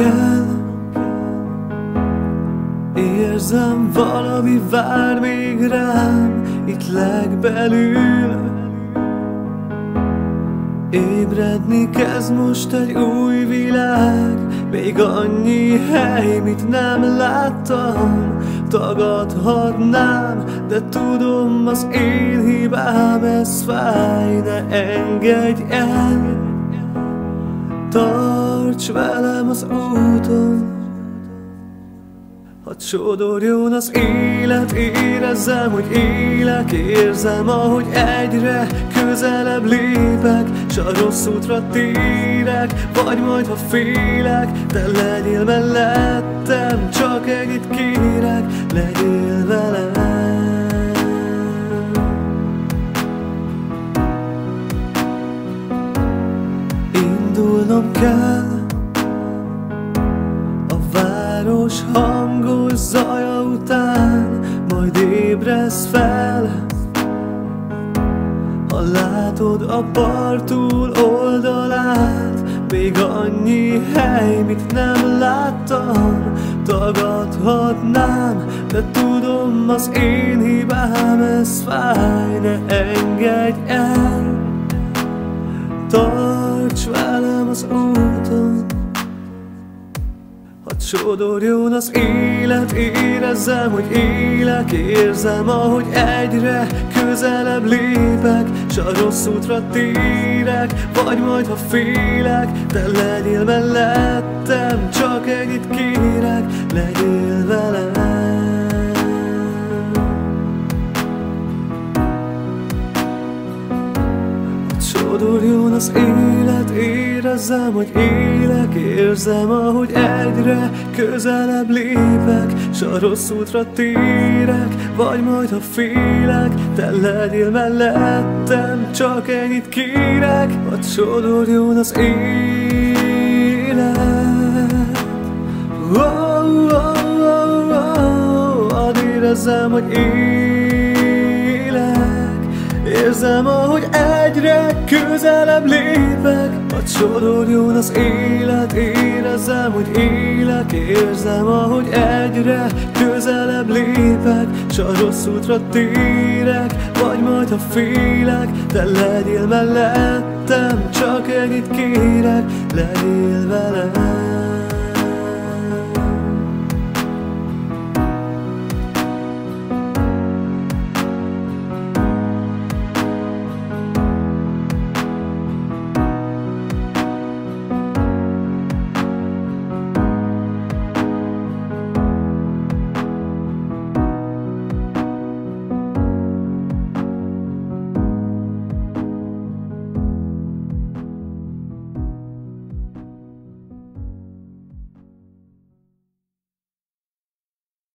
kell. Érzem, valami vár még rám itt legbelül. Ébredni kezd most egy új világ, még annyi hely, mit nem láttam. Tagadhatnám, de tudom, az én hibám, ez fáj, ne engedj el. Tarts velem az úton, hadd sodorjon az élet, érezzem, hogy élek. Érzem, ahogy egyre közelebb lépek, s a rossz útra térek. Vagy majd, ha félek, de legyél mellettem. Csak ennyit kérek, legyél velem. Indulnom kell, város hangos zaja után, majd ébredsz fel. Ha látod a part túl oldalát, még annyi hely, mit nem láttam. Tagadhatnám, de tudom, az én hibám, ez fáj, ne engedj el. Tarts velem az úton, hadd sodorjon az élet, érezzem, hogy élek. Érzem, ahogy egyre közelebb lépek, s a rossz útra térek. Vagy majd, ha félek, de legyél mellettem. Csak ennyit kérek, legyél velem. Sodorjon az élet, érezzem, hogy élek. Érzem, ahogy egyre közelebb lépek, s a rossz útra térek. Vagy majd, ha félek, de legyél mellettem. Csak ennyit kérek, hadd sodorjon az élet. Hadd érezzem, hogy érzem, ahogy egyre közelebb lépek. Hadd sodorjon az élet, érezzem, hogy élek. Érzem, ahogy egyre közelebb lépek, s a rossz útra térek. Vagy majd, ha félek, de legyél mellettem. Csak ennyit kérek, legyél velem.